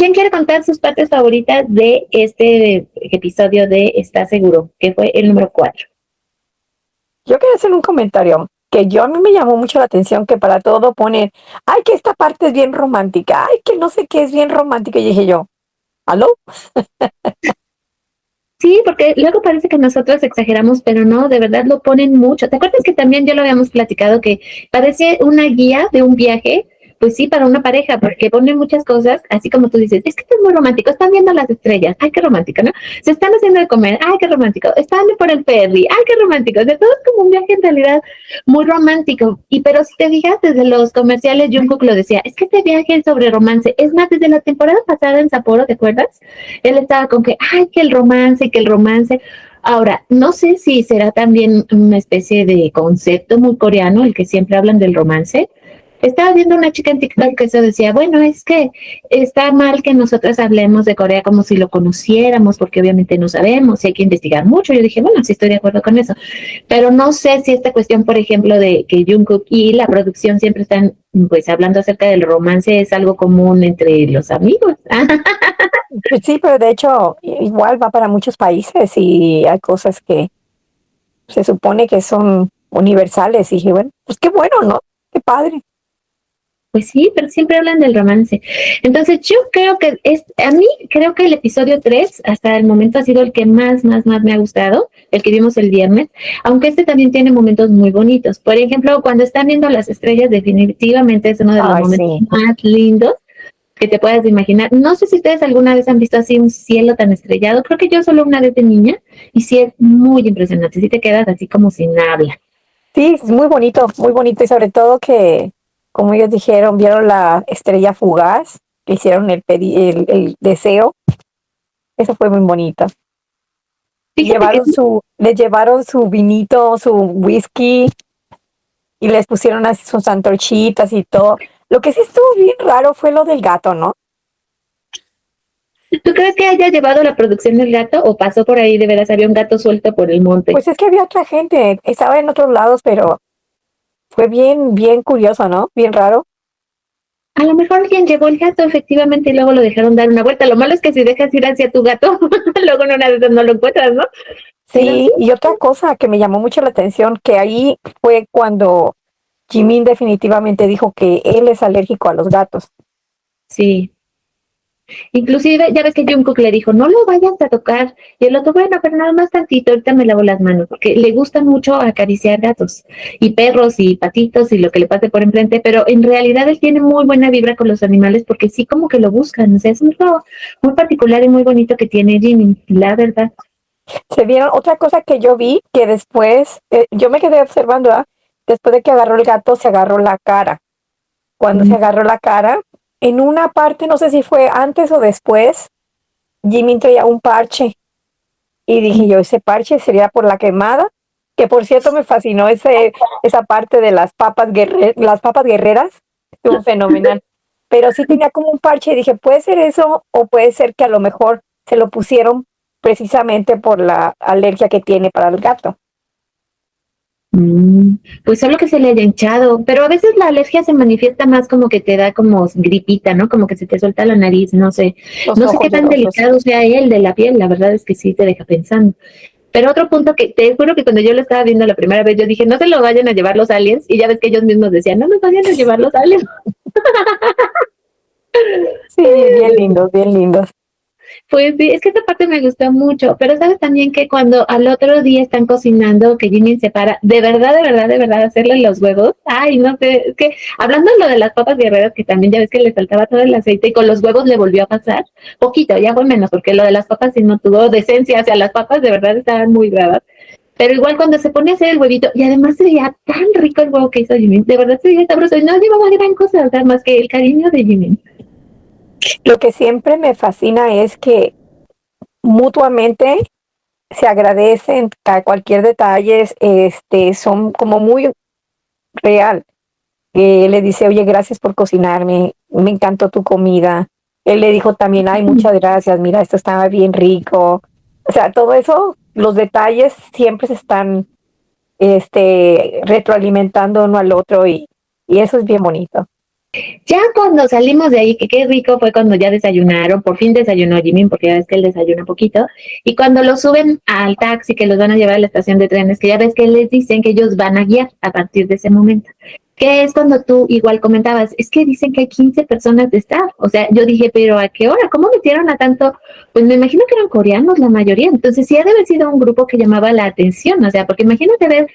¿Quién quiere contar sus partes favoritas de este episodio de ¿Estás seguro? Que fue el número 4. Yo quiero hacer un comentario que a mí me llamó mucho la atención que para todo ponen, ay, que esta parte es bien romántica, ay, que no sé qué es bien romántica. Y dije yo, ¿aló? Sí, porque luego parece que nosotros exageramos, pero no, de verdad lo ponen mucho. ¿Te acuerdas que también ya lo habíamos platicado que parece una guía de un viaje? Pues sí, para una pareja, porque ponen muchas cosas, así como tú dices, es que esto es muy romántico, están viendo las estrellas, ay, qué romántico, ¿no? Se están haciendo de comer, ay, qué romántico, están por el ferry, ay, qué romántico, de todo es como un viaje en realidad muy romántico. Y pero si te fijas, desde los comerciales, Jungkook lo decía, es que este viaje es sobre romance, es más, desde la temporada pasada en Sapporo, ¿te acuerdas? Él estaba con que, ay, que el romance, que el romance. Ahora, no sé si será también una especie de concepto muy coreano, el que siempre hablan del romance. Estaba viendo una chica en TikTok que eso decía, bueno, es que está mal que nosotros hablemos de Corea como si lo conociéramos, porque obviamente no sabemos y hay que investigar mucho. Yo dije, bueno, sí estoy de acuerdo con eso, pero no sé si esta cuestión, por ejemplo, de que Jungkook y la producción siempre están pues hablando acerca del romance es algo común entre los amigos. Pues sí, pero de hecho igual va para muchos países y hay cosas que se supone que son universales. Y dije, bueno, pues qué bueno, ¿no? Qué padre. Pues sí, pero siempre hablan del romance. Entonces, yo creo que a mí creo que el episodio 3 hasta el momento ha sido el que más me ha gustado, el que vimos el viernes, aunque este también tiene momentos muy bonitos. Por ejemplo, cuando están viendo las estrellas, definitivamente es uno de los Ay, momentos sí. más lindos que te puedas imaginar. No sé si ustedes alguna vez han visto así un cielo tan estrellado, creo que yo solo una vez de niña, y sí es muy impresionante, sí te quedas así como sin habla. Sí, es muy bonito y sobre todo que, como ellos dijeron, vieron la estrella fugaz, que hicieron el deseo, eso fue muy bonito. Fíjate que Les llevaron su vinito, su whisky y les pusieron así sus antorchitas y todo. Lo que sí estuvo bien raro fue lo del gato, ¿no? ¿tú crees que haya llevado la producción del gato o pasó por ahí de veras había un gato suelto por el monte? Pues es que había otra gente, estaba en otros lados, pero fue bien curioso, ¿no? Bien raro. A lo mejor alguien llevó el gato efectivamente y luego lo dejaron dar una vuelta. Lo malo es que si dejas ir hacia tu gato, luego en una de esas no lo encuentras, ¿no? Pero sí, Sí, y otra cosa que me llamó mucho la atención, que ahí fue cuando Jimin definitivamente dijo que él es alérgico a los gatos. sí. Inclusive, ya ves que Jungkook le dijo, no lo vayas a tocar. Y el otro, bueno, pero nada más tantito, ahorita me lavo las manos, porque le gusta mucho acariciar gatos y perros y patitos y lo que le pase por enfrente, pero en realidad él tiene muy buena vibra con los animales porque sí como que lo buscan. O sea, es algo muy particular y muy bonito que tiene Jimmy, la verdad. Se vieron otra cosa que yo vi que después, yo me quedé observando, ¿ah? Después de que agarró el gato, se agarró la cara. Cuando se Mm. agarró la cara, en una parte, no sé si fue antes o después, Jimin traía un parche y dije yo, ese parche sería por la quemada, que por cierto me fascinó esa parte de las papas guerreras, estuvo fenomenal. Pero sí tenía como un parche y dije, puede ser eso o puede ser que a lo mejor se lo pusieron precisamente por la alergia que tiene para el gato. Mm, pues solo que se le haya hinchado, pero a veces la alergia se manifiesta más como que te da como gripita, ¿no? Como que se te suelta la nariz, no sé, Los no sé qué ojos tan llorosos. delicado sea él de la piel, la verdad es que sí te deja pensando. Pero otro punto que te juro que cuando yo lo estaba viendo la primera vez, yo dije, no se lo vayan a llevar los aliens, y ya ves que ellos mismos decían, no nos vayan a llevar los aliens. Sí, bien lindos, bien lindos. Pues sí, es que esta parte me gustó mucho, pero sabes también que cuando al otro día están cocinando, que Jimmy se para, de verdad, hacerle los huevos, ay, no sé, es que hablando de lo de las papas guerreras, que también ya ves que le faltaba todo el aceite y con los huevos le volvió a pasar, poquito, ya fue menos, porque lo de las papas sí no tuvo decencia, o sea, las papas de verdad estaban muy bravas, pero igual cuando se pone a hacer el huevito, y además se veía tan rico el huevo que hizo Jimmy, de verdad se veía sabroso, y no llevaba gran cosa, o sea, más que el cariño de Jimmy. Lo que siempre me fascina es que mutuamente se agradecen a cualquier detalle, son como muy real. Le dice, oye, gracias por cocinarme, me encantó tu comida. Él le dijo también, ay, muchas gracias, mira, esto estaba bien rico. O sea, todo eso, los detalles siempre se están, retroalimentando uno al otro y eso es bien bonito. Ya cuando salimos de ahí, que qué rico fue cuando ya desayunaron, por fin desayunó Jimmy, porque ya ves que él desayuna poquito, y cuando lo suben al taxi que los van a llevar a la estación de trenes, que ya ves que les dicen que ellos van a guiar a partir de ese momento. Que es cuando tú igual comentabas, es que dicen que hay 15 personas de staff. O sea, yo dije, pero ¿a qué hora? ¿Cómo metieron a tanto? Pues me imagino que eran coreanos la mayoría. Entonces sí ha de haber sido un grupo que llamaba la atención. O sea, porque imagínate ver,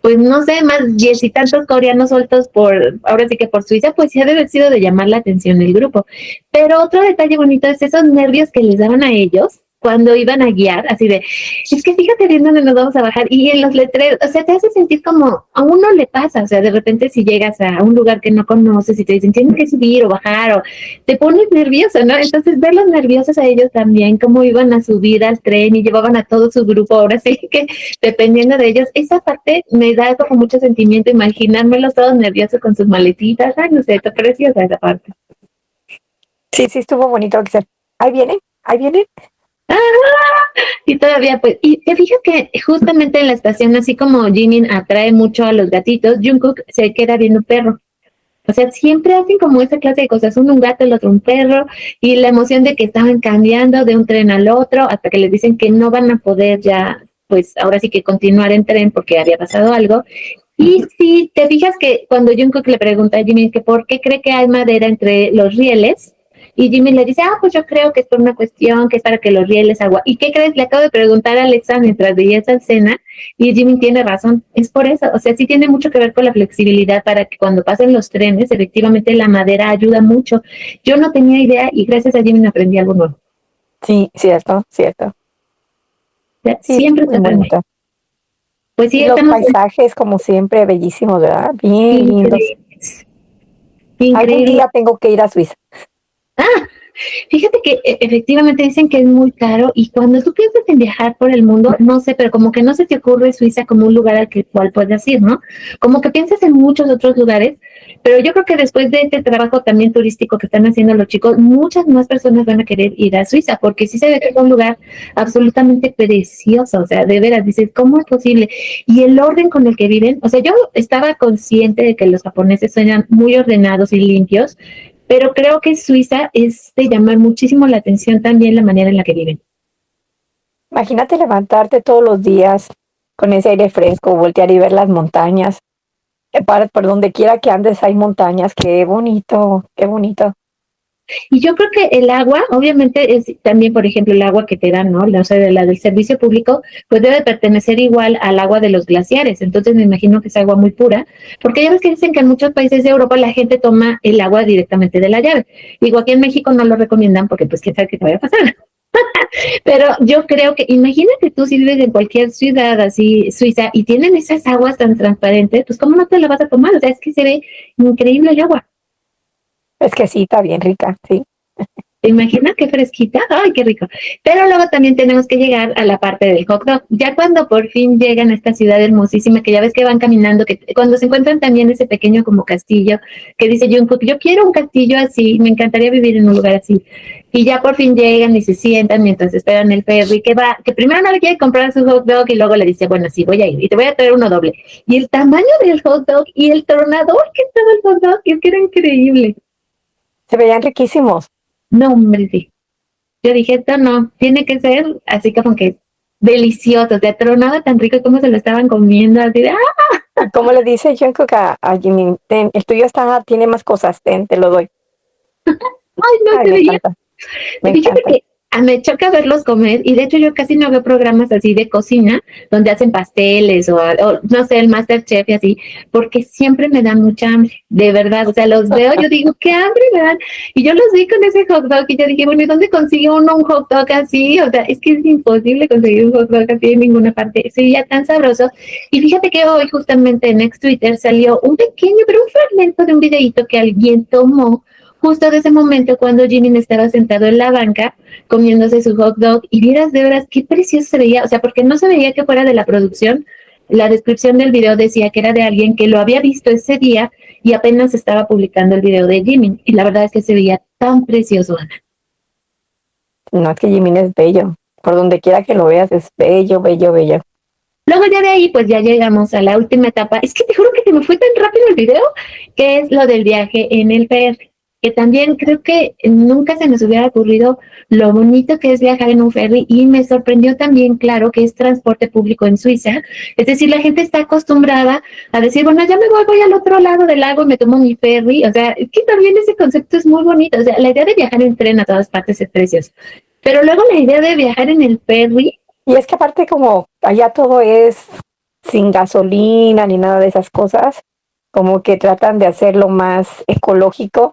pues no sé, más 10 y tantos coreanos sueltos por, ahora sí que por Suiza, pues sí ha de haber sido de llamar la atención el grupo. Pero otro detalle bonito es esos nervios que les daban a ellos cuando iban a guiar, así de, es que fíjate bien dónde nos vamos a bajar y en los letreros, o sea, te hace sentir como a uno le pasa, o sea, de repente si llegas a un lugar que no conoces y te dicen tienes que subir o bajar o te pones nervioso, ¿no? Entonces verlos nerviosos a ellos también, cómo iban a subir al tren y llevaban a todo su grupo, ahora sí que dependiendo de ellos, esa parte me da como mucho sentimiento imaginármelos todos nerviosos con sus maletitas, ay, no sé, está preciosa esa parte. Sí, sí, estuvo bonito. Ahí viene, ahí viene. Y todavía, pues, y te fijas que justamente en la estación, así como Jimin atrae mucho a los gatitos, Jungkook se queda viendo un perro. O sea, siempre hacen como esa clase de cosas, uno un gato, el otro un perro, y la emoción de que estaban cambiando de un tren al otro, hasta que les dicen que no van a poder ya, pues ahora sí que continuar en tren porque había pasado algo. Y sí, te fijas que cuando Jungkook le pregunta a Jimmy que por qué cree que hay madera entre los rieles, y Jimmy le dice, pues yo creo que es por una cuestión, que es para que los rieles agua. ¿Y qué crees? Le acabo de preguntar a Alexa mientras veía esa escena, y Jimmy tiene razón, es por eso, o sea, sí tiene mucho que ver con la flexibilidad para que cuando pasen los trenes, efectivamente la madera ayuda mucho. Yo no tenía idea y gracias a Jimmy aprendí algo nuevo. Sí, cierto, cierto. O sea, Sí, está siempre se muy aprende. bonito. Pues sí, Y los estamos paisajes, como siempre, bellísimos, ¿verdad? Bien lindos. increíbles. Algún Increíble. día tengo que ir a Suiza. Ah, fíjate que efectivamente dicen que es muy caro y cuando tú piensas en viajar por el mundo, no sé, pero como que no se te ocurre Suiza como un lugar al que cual puedes ir, ¿no? Como que piensas en muchos otros lugares, pero yo creo que después de este trabajo también turístico que están haciendo los chicos, muchas más personas van a querer ir a Suiza porque sí se ve que es un lugar absolutamente precioso, o sea, de veras, dices, ¿cómo es posible? Y el orden con el que viven, o sea, yo estaba consciente de que los japoneses eran muy ordenados y limpios, pero creo que Suiza es de llamar muchísimo la atención también la manera en la que viven. Imagínate levantarte todos los días con ese aire fresco, voltear y ver las montañas. Por donde quiera que andes hay montañas. Qué bonito, qué bonito. Y yo creo que el agua, obviamente, es también, por ejemplo, el agua que te dan, ¿no? O sea, de la del servicio público, pues debe pertenecer igual al agua de los glaciares. Entonces me imagino que es agua muy pura, porque ya ves que dicen que en muchos países de Europa la gente toma el agua directamente de la llave. Digo, aquí en México no lo recomiendan porque, pues, quién sabe qué te vaya a pasar. Pero yo creo que, imagínate tú si vives en cualquier ciudad así, Suiza, y tienen esas aguas tan transparentes, pues, ¿cómo no te la vas a tomar? O sea, es que se ve increíble el agua. Es que sí, está bien rica, sí. ¿Te imaginas qué fresquita? ¡Ay, qué rico! Pero luego también tenemos que llegar a la parte del hot dog. Ya cuando por fin llegan a esta ciudad hermosísima, que ya ves que van caminando, que cuando se encuentran también ese pequeño como castillo, que dice Jungkook, yo quiero un castillo así, me encantaría vivir en un lugar así. Y ya por fin llegan y se sientan mientras esperan el ferry, que primero no le quiere comprar su hot dog y luego le dice, bueno, sí, voy a ir y te voy a traer uno doble. Y el tamaño del hot dog y el tronador que estaba el hot dog, es que era increíble. Se veían riquísimos. No, hombre, sí. Yo dije, esto no, tiene que ser así como que delicioso, te tronaba tan rico como se lo estaban comiendo, así de, Como le dice Jungkook a Jimin, el tuyo tiene más cosas, te lo doy. ay, no, Ay, se me veía. encanta, me Fíjate encanta. que me choca verlos comer y de hecho yo casi no veo programas así de cocina donde hacen pasteles o no sé, el Masterchef y así, porque siempre me dan mucha hambre, de verdad, o sea, los veo, yo digo, qué hambre me dan, y yo los vi con ese hot dog y yo dije, bueno, ¿y dónde consigue uno un hot dog así? O sea, es que es imposible conseguir un hot dog así en ninguna parte, sería tan sabroso. Y fíjate que hoy justamente en ex Twitter salió un pequeño, pero un fragmento de un videito que alguien tomó justo de ese momento cuando Jimmy estaba sentado en la banca comiéndose su hot dog y vieras de veras qué precioso se veía, o sea, porque no se veía que fuera de la producción, la descripción del video decía que era de alguien que lo había visto ese día y apenas estaba publicando el video de Jimmy y la verdad es que se veía tan precioso, Ana. No, es que Jimin es bello. Por donde quiera que lo veas, es bello, bello, bello. Luego ya de ahí, pues ya llegamos a la última etapa. Es que te juro que se me fue tan rápido el video, que es lo del viaje en el ferry, que también creo que nunca se nos hubiera ocurrido lo bonito que es viajar en un ferry y me sorprendió también, claro, que es transporte público en Suiza. Es decir, la gente está acostumbrada a decir, bueno, ya me voy al otro lado del lago y me tomo mi ferry. O sea, es que también ese concepto es muy bonito. O sea, la idea de viajar en tren a todas partes es preciosa. Pero luego la idea de viajar en el ferry. Y es que aparte como allá todo es sin gasolina ni nada de esas cosas, como que tratan de hacerlo más ecológico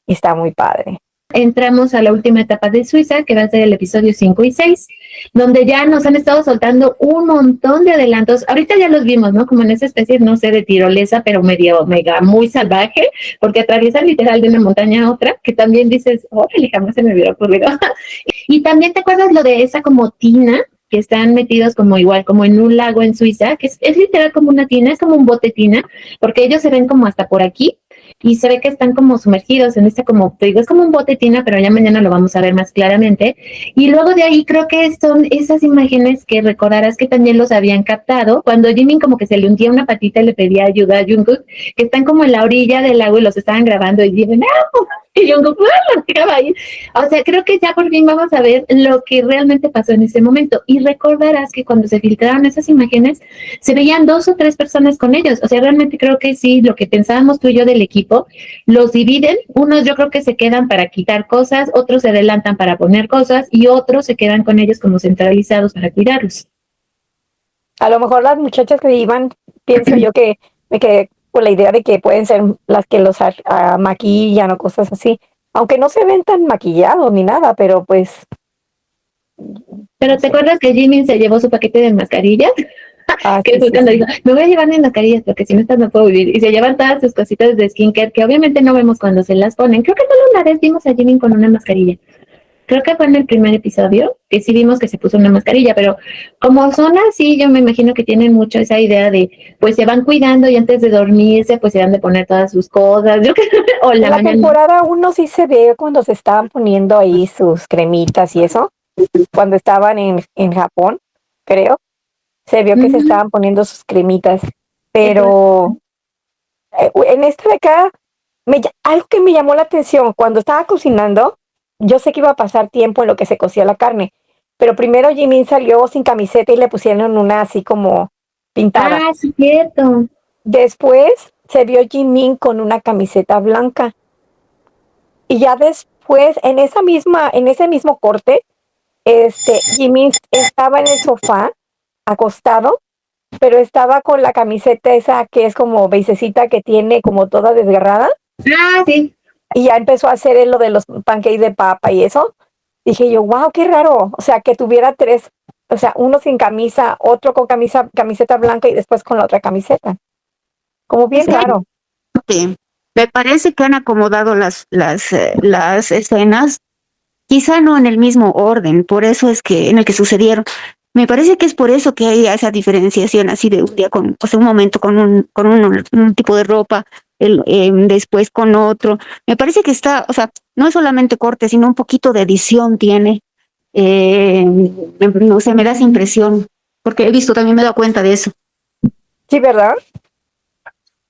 y está muy padre. Entramos a la última etapa de Suiza, que va a ser el episodio 5 y 6, donde ya nos han estado soltando un montón de adelantos. Ahorita ya los vimos, ¿no? Como en esa especie, no sé, de tirolesa, pero medio, mega, muy salvaje, porque atraviesan literal de una montaña a otra, que también dices, órale, jamás se me hubiera ocurrido. Y también te acuerdas lo de esa como tina, que están metidos como igual, como en un lago en Suiza, que es literal como una tina, es como un bote tina, porque ellos se ven como hasta por aquí, y se ve que están como sumergidos en este como, te digo, es como un bote tina, pero ya mañana lo vamos a ver más claramente. Y luego de ahí creo que son esas imágenes que recordarás que también los habían captado, cuando Jimin como que se le hundía una patita y le pedía ayuda a Jungkook, que están como en la orilla del lago y los estaban grabando y dicen, ¡no! Y Jungkook, ¡ah! Lo ahí. O sea, creo que ya por fin vamos a ver lo que realmente pasó en ese momento. Y recordarás que cuando se filtraron esas imágenes, se veían 2 o 3 personas con ellos. O sea, realmente creo que sí, lo que pensábamos tú y yo del equipo, los dividen. Unos yo creo que se quedan para quitar cosas, otros se adelantan para poner cosas y otros se quedan con ellos como centralizados para cuidarlos. A lo mejor las muchachas que iban, pienso yo que me quedé con la idea de que pueden ser las que los maquillan o cosas así, aunque no se ven tan maquillados ni nada, pero pues, Pero no ¿te sé. acuerdas que Jimin se llevó su paquete de mascarillas? Ah, Que sí, fue sí, cuando sí. dijo, me voy a llevar mis mascarillas porque si no estas no puedo vivir. Y se llevan todas sus cositas de skincare que obviamente no vemos cuando se las ponen. Creo que solo una vez vimos a Jimin con una mascarilla. Creo que fue en el primer episodio que sí vimos que se puso una mascarilla, pero como son así, yo me imagino que tienen mucho esa idea de, pues se van cuidando y antes de dormirse, pues se van de poner todas sus cosas, yo que o en En la la mañana. temporada uno sí se ve cuando se estaban poniendo ahí sus cremitas y eso, cuando estaban en Japón, creo, se vio que se Mm, estaban poniendo sus cremitas, qué padre. pero en esta de acá, algo que me llamó la atención, cuando estaba cocinando, yo sé que iba a pasar tiempo en lo que se cocía la carne, pero primero Jimin salió sin camiseta y le pusieron una así como pintada. Ah, sí, cierto. Después se vio Jimin con una camiseta blanca y ya después, en ese mismo corte, Jimin estaba en el sofá, acostado, pero estaba con la camiseta esa que es como beisecita que tiene como toda desgarrada. Ah, sí. Y ya empezó a hacer lo de los pancakes de papa y eso. Dije yo, wow, qué raro. O sea, que tuviera tres, o sea, uno sin camisa, otro con camiseta blanca y después con la otra camiseta. Como bien Es raro. que me parece que han acomodado las escenas, quizá no en el mismo orden, por eso es que en el que sucedieron. Me parece que es por eso que hay esa diferenciación así de un día con, o sea, un momento un tipo de ropa, después con otro. Me parece que está, o sea, no es solamente corte, sino un poquito de edición tiene. No sé, me da esa impresión, porque he visto, también me he dado cuenta de eso. Sí, ¿verdad?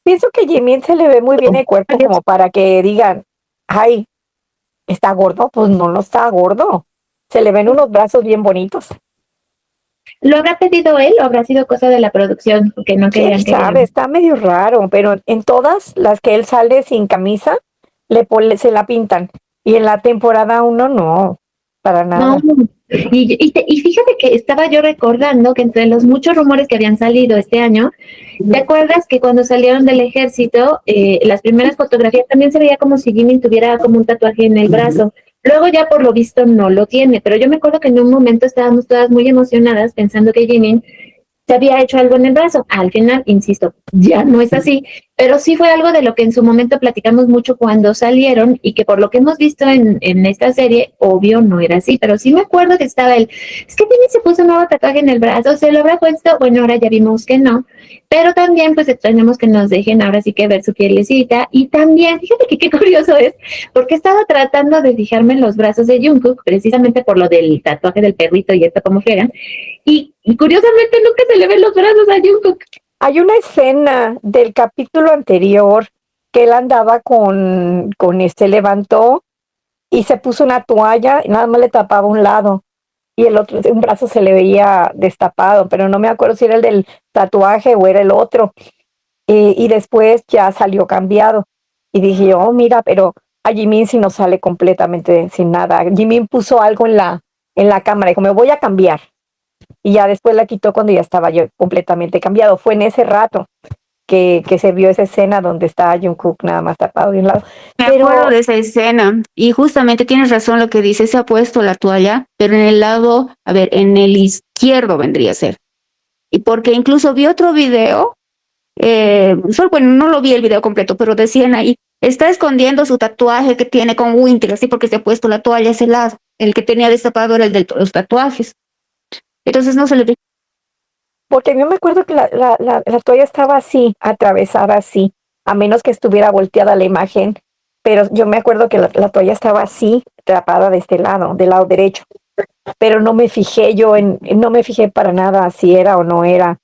Pienso que Jimin se le ve muy bien el cuerpo como para que digan, ay, ¿está gordo? Pues no, no está gordo. Se le ven unos brazos bien bonitos. ¿Lo habrá pedido él o habrá sido cosa de la producción? Porque no Quién querían sabe, que... está medio raro, pero en todas las que él sale sin camisa, se la pintan. Y en la temporada uno no, para No, nada. y fíjate que estaba yo recordando que entre los muchos rumores que habían salido este año, ¿te acuerdas que cuando salieron del ejército, las primeras fotografías también se veía como si Jimin tuviera como un tatuaje en el brazo? Luego ya por lo visto no lo tiene, pero yo me acuerdo que en un momento estábamos todas muy emocionadas pensando que Jimin se había hecho algo en el brazo. Al final, insisto, ya no es así, pero sí fue algo de lo que en su momento platicamos mucho cuando salieron y que por lo que hemos visto en esta serie, obvio no era así, pero sí me acuerdo que estaba él, es que Timmy se puso un nuevo tatuaje en el brazo, se lo habrá puesto, bueno, ahora ya vimos que no, pero también pues extrañamos que nos dejen ahora sí que ver su pielecita y también, fíjate que qué curioso es, porque he estado tratando de fijarme en los brazos de Jungkook, precisamente por lo del tatuaje del perrito y esto como fregan, Y curiosamente nunca se le ven los brazos a Jungkook. Hay una escena del capítulo anterior que él andaba levantó y se puso una toalla y nada más le tapaba un lado y el otro, un brazo se le veía destapado, pero no me acuerdo si era el del tatuaje o era el otro. Y después ya salió cambiado. Y dije, oh, mira, pero a Jimin sí no sale completamente sin nada. Jimin puso algo en la cámara, dijo, me voy a cambiar. Y ya después la quitó cuando ya estaba yo completamente cambiado. Fue en ese rato que se vio esa escena donde está Jungkook nada más tapado de un lado. Me Pero acuerdo de esa escena y justamente tienes razón lo que dice, se ha puesto la toalla, pero en el lado, a ver, en el izquierdo vendría a ser. Y porque incluso vi otro video, bueno, no lo vi el video completo, pero decían ahí, está escondiendo su tatuaje que tiene con Winter, así porque se ha puesto la toalla a ese lado. El que tenía destapado era el de los tatuajes. Entonces no se le ve. porque yo me acuerdo que la toalla estaba así, atravesada así, a menos que estuviera volteada la imagen, pero yo me acuerdo que la toalla estaba así, atrapada de este lado, del lado derecho, pero no me fijé no me fijé para nada si era o no era,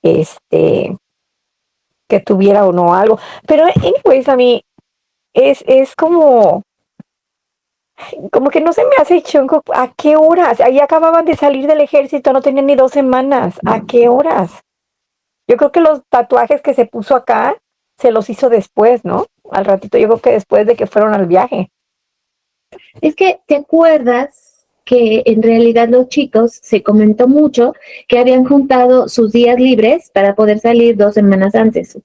que tuviera o no algo, pero anyways, a mí es como que no se me hace chonco, ¿a qué horas? Ahí acababan de salir del ejército, no tenían ni 2 semanas, ¿a qué horas? Yo creo que los tatuajes que se puso acá se los hizo después, ¿no? Al ratito, yo creo que después de que fueron al viaje. Es que te acuerdas que en realidad los chicos se comentó mucho que habían juntado sus días libres para poder salir 2 semanas antes,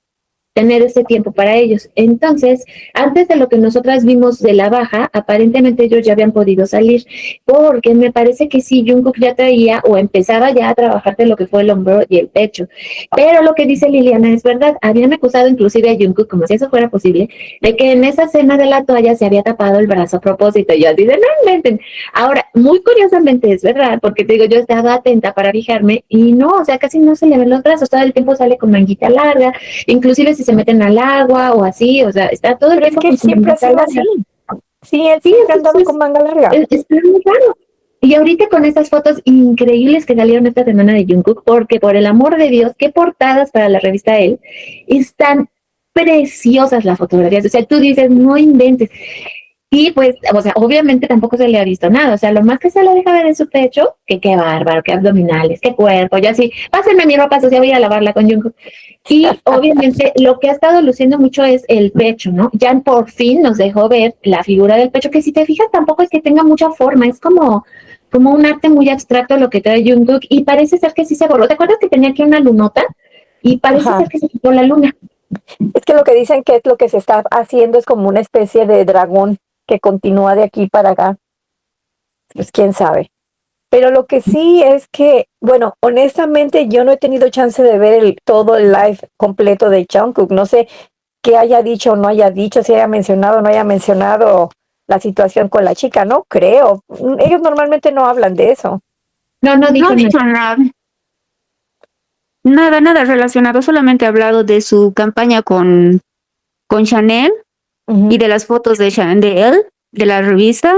tener ese tiempo para ellos. Entonces, antes de lo que nosotras vimos de la baja, aparentemente ellos ya habían podido salir, porque me parece que sí, Jungkook ya traía o empezaba ya a trabajar de lo que fue el hombro y el pecho. Pero lo que dice Liliana es verdad, habían acusado inclusive a Jungkook, como si eso fuera posible, de que en esa escena de la toalla se había tapado el brazo a propósito. Y yo así de, no inventen. Ahora, muy curiosamente es verdad, porque te digo, yo estaba atenta para fijarme y no, o sea, casi no se le ven los brazos, todo el tiempo sale con manguita larga, inclusive si se meten al agua o así, o sea, está todo el Pero es tiempo que con él su siempre ha manga sido larga. así. Sí, él Sí, siempre ha andado entonces con manga larga. está muy raro. Y ahorita con estas fotos increíbles que salieron esta semana de Jungkook, porque por el amor de Dios, qué portadas para la revista Elle, están preciosas las fotografías, o sea, tú dices, no inventes. Y pues, o sea, obviamente tampoco se le ha visto nada, o sea, lo más que se le deja ver en su pecho, que qué bárbaro, qué abdominales, qué cuerpo, yo así, pásenme mi ropa sucia, voy a lavarla con Jungkook. Y obviamente lo que ha estado luciendo mucho es el pecho, ¿no? Ya por fin nos dejó ver la figura del pecho, que si te fijas tampoco es que tenga mucha forma, es como un arte muy abstracto lo que trae Jungkook y parece ser que sí se borró. ¿Te acuerdas que tenía aquí una lunota? Y parece Ajá. ser que se quitó la luna. Es que lo que dicen que es lo que se está haciendo es como una especie de dragón que continúa de aquí para acá. Pues quién sabe. Pero lo que sí es que, bueno, honestamente yo no he tenido chance de ver todo el live completo de Jungkook. No sé qué haya dicho o no haya dicho, si haya mencionado o no haya mencionado la situación con la chica. No creo. Ellos normalmente no hablan de eso. No, no No dijo ha nada. dicho nada, nada relacionado, solamente ha hablado de su campaña con Chanel y Ujú. de las fotos de él, de la revista,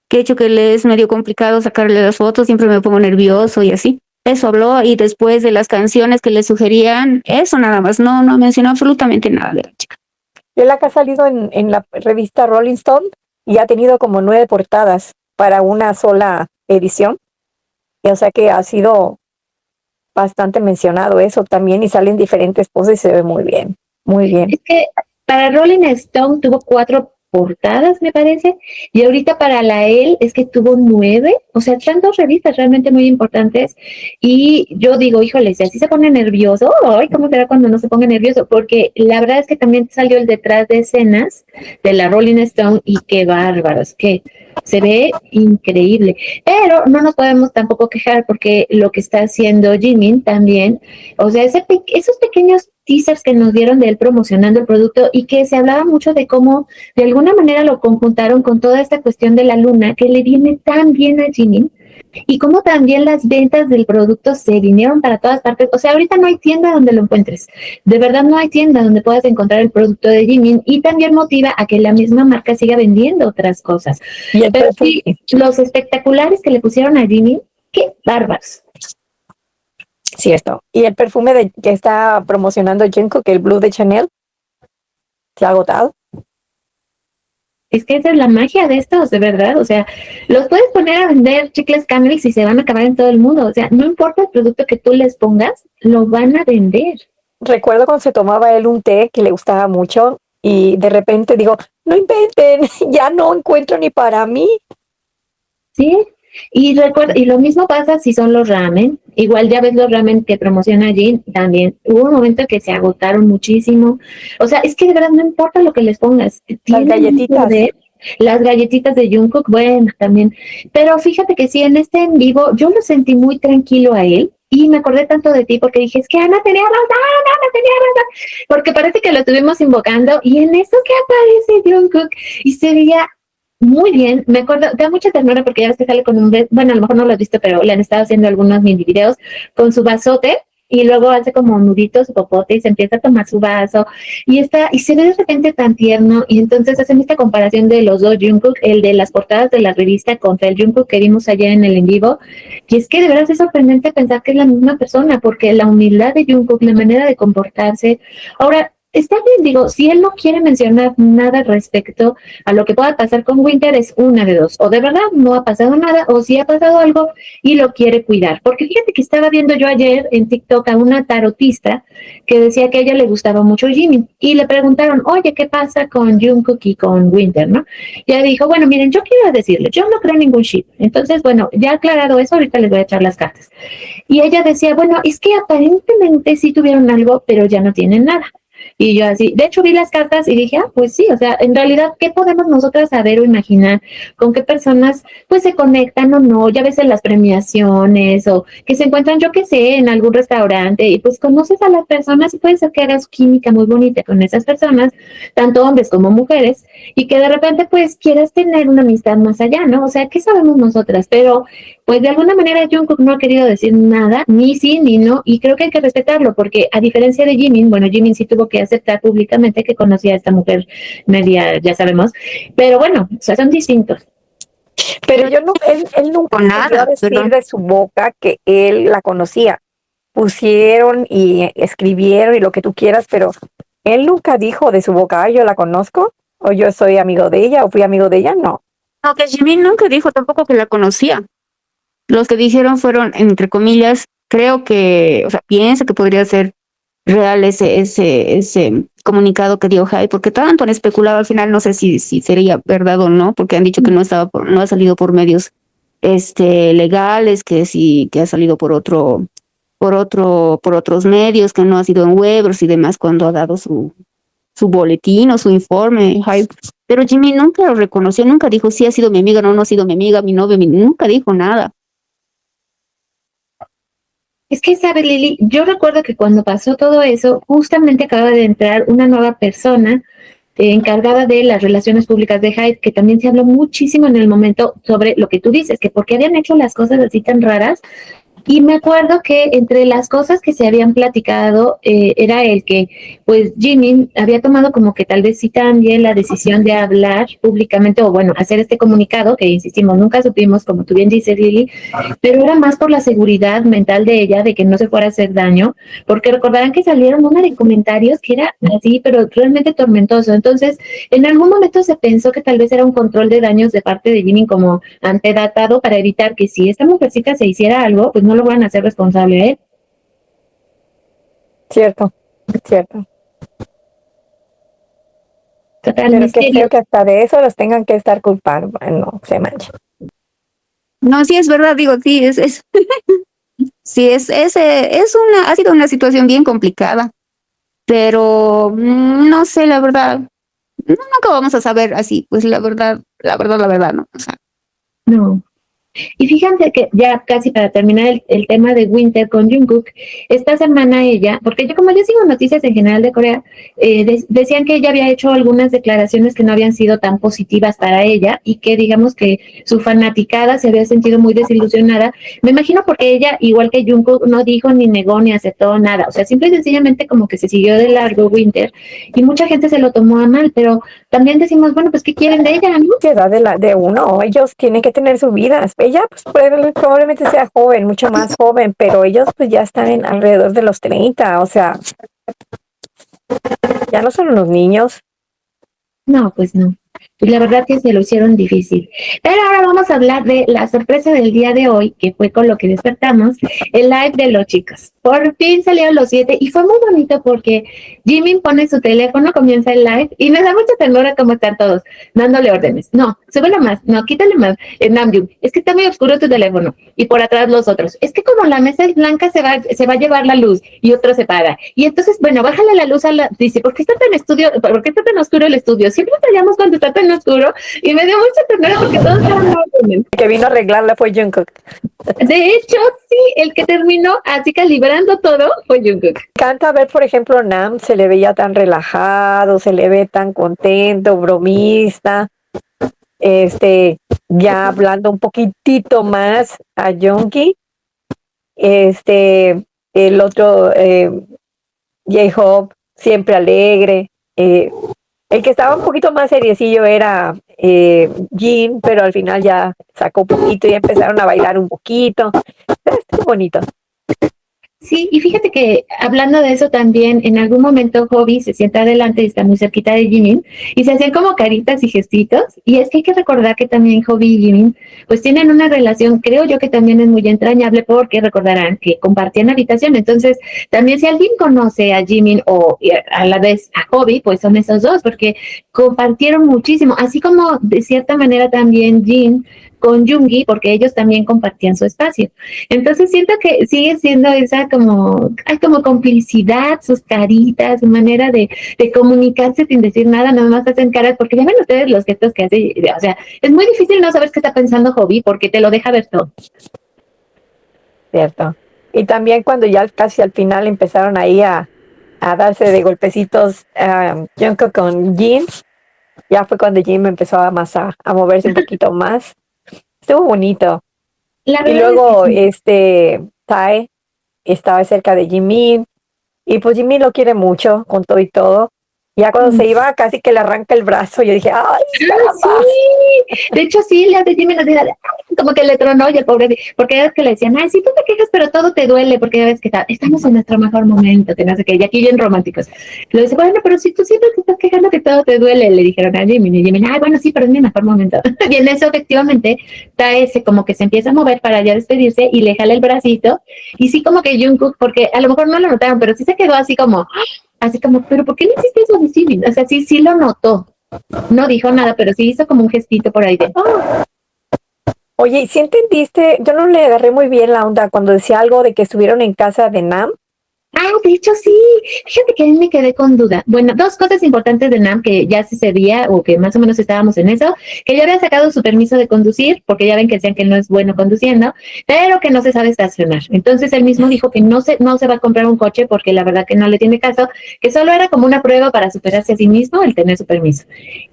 que he hecho que le es medio complicado sacarle las fotos, siempre me pongo nervioso y así. Eso habló y después de las canciones que le sugerían, eso nada más, no mencionó absolutamente nada de la chica. Él acá ha salido en la revista Rolling Stone y ha tenido como 9 portadas para una sola edición. O sea que ha sido bastante mencionado eso también y salen diferentes poses y se ve muy bien, muy bien. Es que para Rolling Stone tuvo 4 portadas, me parece, y ahorita para la Elle es que tuvo 9, o sea, están 2 revistas realmente muy importantes, y yo digo, híjole, si así se pone nervioso, ay, ¿cómo será cuando no se ponga nervioso? Porque la verdad es que también salió el detrás de escenas de la Rolling Stone, y qué bárbaros, que se ve increíble, pero no nos podemos tampoco quejar porque lo que está haciendo Jimin también, o sea, esos pequeños teasers que nos dieron de él promocionando el producto y que se hablaba mucho de cómo de alguna manera lo conjuntaron con toda esta cuestión de la luna que le viene tan bien a Jimin y cómo también las ventas del producto se vinieron para todas partes. O sea, ahorita no hay tienda donde lo encuentres. De verdad no hay tienda donde puedas encontrar el producto de Jimin y también motiva a que la misma marca siga vendiendo otras cosas. Y el Pero precio, sí, los espectaculares que le pusieron a Jimin, qué bárbaros. Cierto. Y el perfume que está promocionando Jungkook, el Blue de Chanel, se ha agotado. Es que esa es la magia de estos, de verdad. O sea, los puedes poner a vender chicles Canrix y se van a acabar en todo el mundo. O sea, no importa el producto que tú les pongas, lo van a vender. Recuerdo cuando se tomaba él un té que le gustaba mucho y de repente digo, no inventen, ya no encuentro ni para mí. Sí, y recuerda, y lo mismo pasa si son los ramen. Igual ya ves los ramen que promociona Jin, también hubo un momento que se agotaron muchísimo. O sea, es que de verdad no importa lo que les pongas, Las tienen un galletitas. poder. Las galletitas de Jungkook, bueno, también. Pero fíjate que sí, en este en vivo yo lo sentí muy tranquilo a él. Y me acordé tanto de ti porque dije, es que Ana tenía razón, Ana tenía razón. Porque parece que lo estuvimos invocando y en eso que aparece Jungkook y se veía muy bien, me acuerdo, da mucha ternura porque ya ves que sale con un, bueno, a lo mejor no lo has visto, pero le han estado haciendo algunos mini videos con su vasote y luego hace como nuditos su popote y se empieza a tomar su vaso y está, y se ve de repente tan tierno y entonces hacen esta comparación de los dos Jungkook, el de las portadas de la revista contra el Jungkook que vimos ayer en el en vivo, y es que de verdad es sorprendente pensar que es la misma persona porque la humildad de Jungkook, la manera de comportarse, ahora, está bien, digo, si él no quiere mencionar nada respecto a lo que pueda pasar con Winter es una de dos, o de verdad no ha pasado nada, o si ha pasado algo y lo quiere cuidar, porque fíjate que estaba viendo yo ayer en TikTok a una tarotista que decía que a ella le gustaba mucho Jimin, y le preguntaron, oye, ¿qué pasa con Jungkook y con Winter, no? Y ella dijo, bueno, miren, yo quiero decirles, yo no creo en ningún ship, entonces, bueno, ya aclarado eso, ahorita les voy a echar las cartas. Y ella decía, bueno, es que aparentemente sí tuvieron algo, pero ya no tienen nada. Y yo así, de hecho vi las cartas y dije, pues sí, o sea, en realidad, ¿qué podemos nosotras saber o imaginar con qué personas pues se conectan o no? Ya ves en las premiaciones o que se encuentran, yo qué sé, en algún restaurante y pues conoces a las personas y puede ser que hagas química muy bonita con esas personas, tanto hombres como mujeres, y que de repente pues quieras tener una amistad más allá, ¿no? O sea, ¿qué sabemos nosotras? Pero pues de alguna manera Jungkook no ha querido decir nada, ni sí ni no, y creo que hay que respetarlo, porque a diferencia de Jimin, bueno, Jimin sí tuvo que aceptar públicamente que conocía a esta mujer media, ya sabemos, pero bueno, o sea, son distintos. Pero él nunca Con dio a nada, decir perdón. de su boca que él la conocía. Pusieron y escribieron y lo que tú quieras, pero él nunca dijo de su boca, "Ay, yo la conozco, o yo soy amigo de ella, o fui amigo de ella", no. No, que Jimin nunca dijo tampoco que la conocía. Los que dijeron fueron, entre comillas, creo que, o sea, piensa que podría ser real ese comunicado que dio Hyde, porque tanto han especulado al final, no sé si sería verdad o no, porque han dicho que no ha salido por medios legales, que sí, que ha salido por otros medios, que no ha sido en Webers y demás cuando ha dado su boletín o su informe, Hyde. Pero Jimmy nunca lo reconoció, nunca dijo si ha sido mi amiga, no ha sido mi amiga, mi novio, nunca dijo nada. Es que, sabe, Lili, yo recuerdo que cuando pasó todo eso, justamente acaba de entrar una nueva persona encargada de las relaciones públicas de Hyde, que también se habló muchísimo en el momento sobre lo que tú dices, que porque habían hecho las cosas así tan raras. Y me acuerdo que entre las cosas que se habían platicado era el que, pues, Jimin había tomado como que tal vez sí también la decisión de hablar públicamente o, bueno, hacer este comunicado, que insistimos, nunca supimos, como tú bien dices, Lili, pero era más por la seguridad mental de ella, de que no se fuera a hacer daño, porque recordarán que salieron una de comentarios que era así, pero realmente tormentoso. Entonces, en algún momento se pensó que tal vez era un control de daños de parte de Jimin como antedatado para evitar que si esta mujercita se hiciera algo, pues no lo van a hacer responsable a él. Cierto, cierto. Total Pero qué misterio. feo que hasta de eso los tengan que estar culpando. Bueno, se mancha. No, sí es verdad, digo, sí, sí, ha sido una situación bien complicada, pero no sé, la verdad, nunca vamos a saber así, pues la verdad, no, o sea, No. Y fíjate que ya casi para terminar el tema de Winter con Jungkook, esta semana ella, porque yo como yo sigo noticias en general de Corea, decían que ella había hecho algunas declaraciones que no habían sido tan positivas para ella y que digamos que su fanaticada se había sentido muy desilusionada. Me imagino porque ella, igual que Jungkook, no dijo ni negó ni aceptó nada. O sea, simple y sencillamente como que se siguió de largo Winter y mucha gente se lo tomó a mal, pero también decimos, bueno, pues ¿qué quieren de ella, no? Edad de uno, ellos tienen que tener sus vidas, ella pues probablemente sea joven, mucho más joven, pero ellos pues ya están alrededor de los 30, o sea, ya no son unos niños. No, pues no. Pues la verdad que se lo hicieron difícil. Pero ahora vamos a hablar de la sorpresa del día de hoy, que fue con lo que despertamos, el live de los chicos. Por fin salieron los 7 y fue muy bonito porque Jimmy pone su teléfono, comienza el live y me da mucha ternura cómo están todos dándole órdenes. No, súbelo más, no, quítale más. Namjoon, es que está muy oscuro tu teléfono y por atrás los otros. Es que como la mesa es blanca se va a llevar la luz y otro se paga. Y entonces, bueno, bájale la luz a la... Dice, ¿por qué está tan por qué está tan oscuro el estudio? Siempre fallamos cuando está tan oscuro y me dio mucha ternura porque todos estaban órdenes. El que vino a arreglarla fue Jungkook. De hecho, sí, el que terminó así calibrando todo fue Jungkook. Canta ver, por ejemplo, Nam se le veía tan relajado, se le ve tan contento, bromista, ya hablando un poquitito más a Jungkook, el otro, J-Hope, siempre alegre, el que estaba un poquito más seriecillo era Jin, pero al final ya sacó un poquito y empezaron a bailar un poquito. Estuvo bonito. Sí, y fíjate que hablando de eso también, en algún momento Hobby se sienta adelante y está muy cerquita de Jimin y se hacían como caritas y gestitos. Y es que hay que recordar que también Hobby y Jimin pues tienen una relación, creo yo que también es muy entrañable porque recordarán que compartían habitación. Entonces, también si alguien conoce a Jimin o a la vez a Hobby, pues son esos dos porque compartieron muchísimo. Así como de cierta manera también Jin con Jungi porque ellos también compartían su espacio. Entonces siento que sigue siendo esa como, hay como complicidad, sus caritas, su manera de comunicarse sin decir nada, nada más hacen caras, porque ya ven ustedes los gestos que hace, o sea, es muy difícil no saber qué está pensando Hobby porque te lo deja ver todo. Cierto. Y también cuando ya casi al final empezaron ahí a darse de golpecitos Jungkook con Jin, ya fue cuando Jin empezó a moverse un poquito más. Estuvo bonito. La Y verdad luego es Tae estaba cerca de Jimin y pues Jimin lo quiere mucho con todo y todo. Ya cuando se iba casi que le arranca el brazo, yo dije, ¡ay, caramba! sí, de hecho sí, le hace Jimmy como que le tronó y el pobre, porque es que le decían, ay, sí, tú te quejas, pero todo te duele, porque ya ves que estamos en nuestro mejor momento, que no sé qué, y aquí bien románticos. Le dice, bueno, pero si tú siempre te estás quejando que todo te duele, le dijeron a Jimmy, y Jimmy, ay, bueno, sí, pero es mi mejor momento. Y en eso, efectivamente, Tae como que se empieza a mover para ya despedirse y le jala el bracito, y sí como que Jungkook, porque a lo mejor no lo notaron, pero sí se quedó así como, pero ¿por qué le hiciste eso a Jimmy? O sea, sí, sí lo notó. No dijo nada, pero sí hizo como un gestito por ahí de, oh. Oye, ¿y si entendiste? Yo no le agarré muy bien la onda cuando decía algo de que estuvieron en casa de Nam. Ah, de hecho sí. Fíjate que ahí me quedé con duda. Bueno, dos cosas importantes de NAM que ya se sabía o que más o menos estábamos en eso, que ya había sacado su permiso de conducir, porque ya ven que decían que no es bueno conduciendo, pero que no se sabe estacionar. Entonces él mismo dijo que no se va a comprar un coche porque la verdad que no le tiene caso, que solo era como una prueba para superarse a sí mismo el tener su permiso.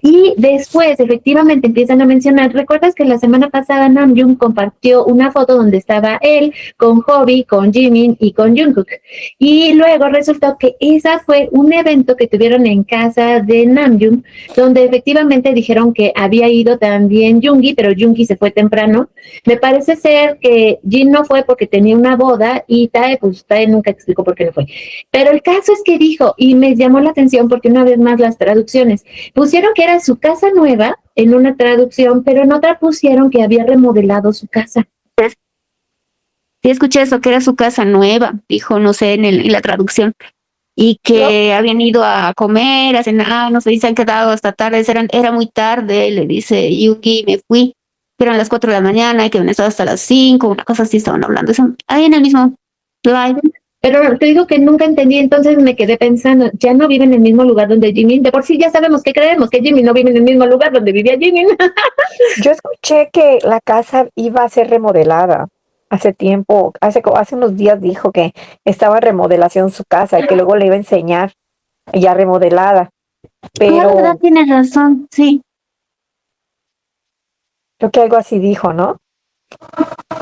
Y después, efectivamente, empiezan a mencionar, ¿recuerdas que la semana pasada Namjoon compartió una foto donde estaba él con Hobby, con Jimin y con Jungkook? Y luego resultó que esa fue un evento que tuvieron en casa de Namjoon, donde efectivamente dijeron que había ido también Jungi, pero Jungi se fue temprano. Me parece ser que Jin no fue porque tenía una boda y Tae nunca explicó por qué no fue. Pero el caso es que dijo, y me llamó la atención porque una vez más las traducciones, pusieron que era su casa nueva en una traducción, pero en otra pusieron que había remodelado su casa. Sí, escuché eso, que era su casa nueva, dijo, no sé, en la traducción, y No, que habían ido a comer, a cenar, no sé, y se han quedado hasta tarde, era muy tarde, le dice Yuki, me fui, que eran las 4 de la mañana, y que habían estado hasta las 5, una cosa así estaban hablando, eso, ahí en el mismo live. Pero te digo que nunca entendí, entonces me quedé pensando, ya no viven en el mismo lugar donde Jimin, de por sí ya sabemos que creemos que Jimin no vive en el mismo lugar donde vivía Jimin. yo escuché que la casa iba a ser remodelada hace tiempo, hace unos días dijo que estaba en remodelación su casa y que luego le iba a enseñar ya remodelada, La verdad pero tienes razón, sí. creo que algo así dijo, ¿no?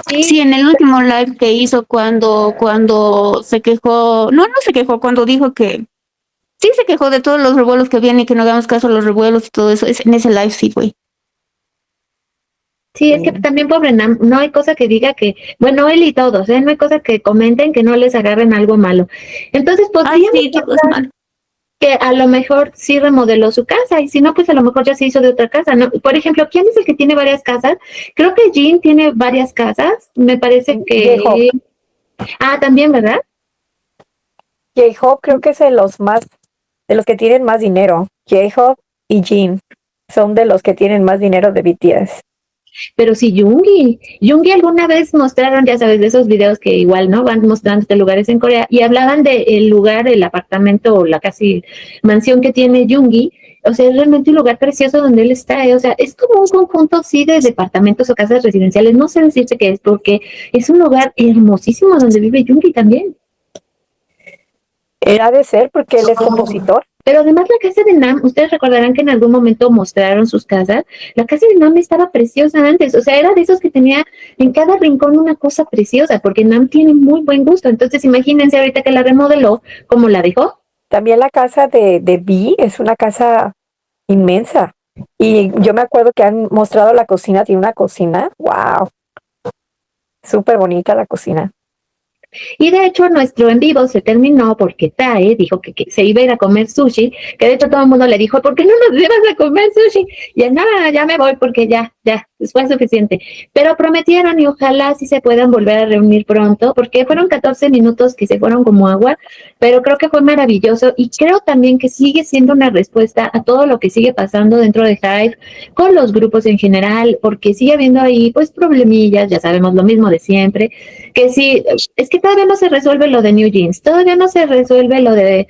Sí, Sí, en el último live que hizo cuando se quejó, no se quejó, cuando dijo que sí se quejó de todos los revuelos que vienen y que no hagamos caso a los revuelos y todo eso, en ese live sí fue. Sí, es que Sí. también pobre Nam, no hay cosa que diga que, bueno, él y todos, no hay cosa que comenten que no les agarren algo malo. Entonces Ah, podríamos sí, todo es malo. que a lo mejor sí remodeló su casa y si no, pues a lo mejor ya se hizo de otra casa, ¿no? Por ejemplo, ¿quién es el que tiene varias casas? Creo que Jean tiene varias casas, me parece J-Hope. que... Ah, también, ¿verdad? J-Hope creo que es de los que tienen más dinero. J-Hope y Jin son de los que tienen más dinero de BTS. Pero sí, Yoongi alguna vez mostraron, ya sabes, de esos videos que igual, ¿no? Van mostrando de lugares en Corea y hablaban del lugar, el apartamento o la casi mansión que tiene Yoongi. O sea, es realmente un lugar precioso donde él está. O sea, es como un conjunto, sí, de departamentos o casas residenciales. No sé decirte qué es, porque es un lugar hermosísimo donde vive Yoongi también. Era de ser porque él es compositor. Pero además la casa de Nam, ustedes recordarán que en algún momento mostraron sus casas. La casa de Nam estaba preciosa antes, o sea, era de esos que tenía en cada rincón una cosa preciosa, porque Nam tiene muy buen gusto. Entonces imagínense ahorita que la remodeló, ¿cómo la dejó? También la casa de B es una casa inmensa. Y yo me acuerdo que han mostrado la cocina, tiene una cocina, wow, súper bonita la cocina. Y de hecho nuestro en vivo se terminó porque Tae dijo que se iba a ir a comer sushi, que de hecho todo el mundo le dijo, ¿por qué no nos llevas a comer sushi? Y él, no, ya me voy porque ya, fue suficiente. Pero prometieron y ojalá sí se puedan volver a reunir pronto, porque fueron 14 minutos que se fueron como agua, pero creo que fue maravilloso y creo también que sigue siendo una respuesta a todo lo que sigue pasando dentro de Hive, con los grupos en general, porque sigue habiendo ahí pues problemillas, ya sabemos lo mismo de siempre, que sí, es que todavía no se resuelve lo de New Jeans, todavía no se resuelve lo de,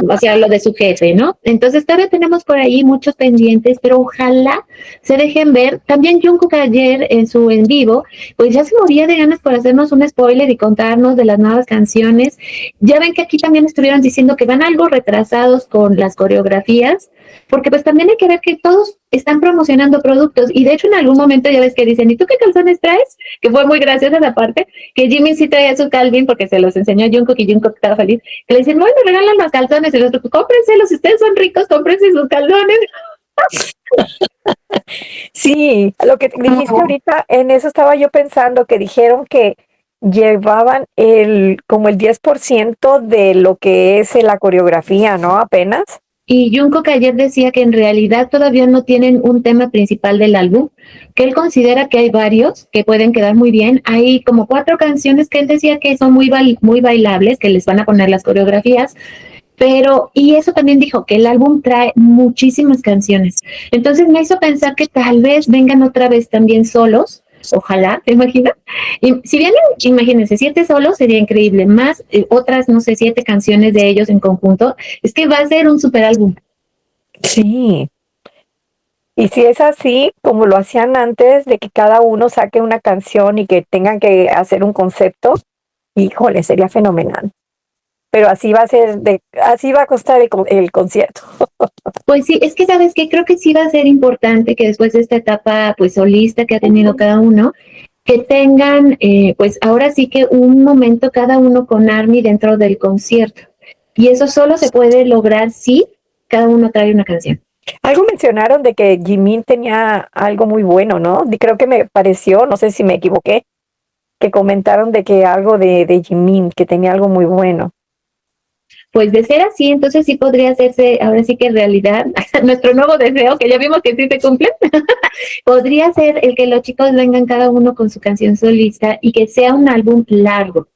o sea, lo de su jefe, ¿no? Entonces todavía tenemos por ahí muchos pendientes, pero ojalá se dejen ver. También Jungkook ayer en su en vivo, pues ya se moría de ganas por hacernos un spoiler y contarnos de las nuevas canciones. Ya ven que aquí también estuvieron diciendo que van algo retrasados con las coreografías, porque pues también hay que ver que todos están promocionando productos y de hecho en algún momento ya ves que dicen, ¿y tú qué calzones traes? Que fue muy graciosa esa parte, que Jimin sí traía su Calvin porque se los enseñó a Jungkook y Jungkook estaba feliz, que le dicen, bueno, regalan los calzones y los otros, cómprenselos, si ustedes son ricos, cómprense sus calzones. Sí, lo que dijiste ahorita, en eso estaba yo pensando, que dijeron que llevaban como el 10% de lo que es la coreografía, ¿no? Apenas. Y Jungkook ayer decía que en realidad todavía no tienen un tema principal del álbum, que él considera que hay varios que pueden quedar muy bien. Hay como 4 canciones que él decía que son muy bailables, que les van a poner las coreografías, pero, y eso también dijo, que el álbum trae muchísimas canciones. Entonces me hizo pensar que tal vez vengan otra vez también solos. Ojalá, ¿te imaginas? Y si vienen, imagínense, 7 solos sería increíble, más otras, no sé, 7 canciones de ellos en conjunto. Es que va a ser un super álbum. Sí. Y si es así, como lo hacían antes, de que cada uno saque una canción y que tengan que hacer un concepto, híjole, sería fenomenal. Pero así va a ser, así va a costar el concierto. Pues sí, es que sabes que creo que sí va a ser importante que después de esta etapa pues solista que ha tenido cada uno, que tengan pues ahora sí que un momento cada uno con ARMY dentro del concierto. Y eso solo se puede lograr si cada uno trae una canción. Algo mencionaron de que Jimin tenía algo muy bueno, ¿no? Creo que me pareció, no sé si me equivoqué, que comentaron de que algo de Jimin, que tenía algo muy bueno. Pues de ser así, entonces sí podría hacerse, ahora sí que en realidad, nuestro nuevo deseo, que ya vimos que sí se cumple, podría ser el que los chicos vengan cada uno con su canción solista y que sea un álbum largo.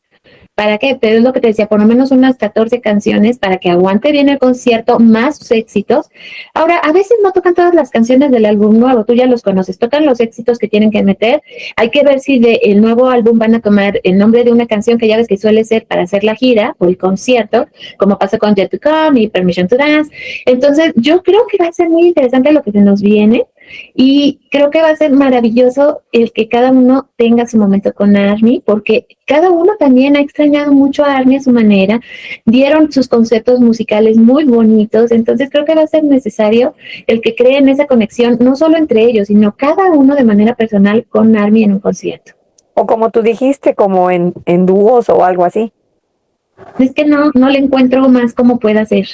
¿Para qué? Pero es lo que te decía, por lo menos unas 14 canciones para que aguante bien el concierto, más sus éxitos. Ahora, a veces no tocan todas las canciones del álbum nuevo, tú ya los conoces, tocan los éxitos que tienen que meter. Hay que ver si del nuevo álbum van a tomar el nombre de una canción que ya ves que suele ser para hacer la gira o el concierto, como pasa con Yet to Come y Permission to Dance. Entonces, yo creo que va a ser muy interesante lo que se nos viene. Y creo que va a ser maravilloso el que cada uno tenga su momento con ARMY, porque cada uno también ha extrañado mucho a ARMY a su manera, dieron sus conceptos musicales muy bonitos, entonces creo que va a ser necesario el que creen esa conexión, no solo entre ellos, sino cada uno de manera personal con ARMY en un concierto. O como tú dijiste, como en dúos o algo así. Es que no le encuentro más cómo pueda ser.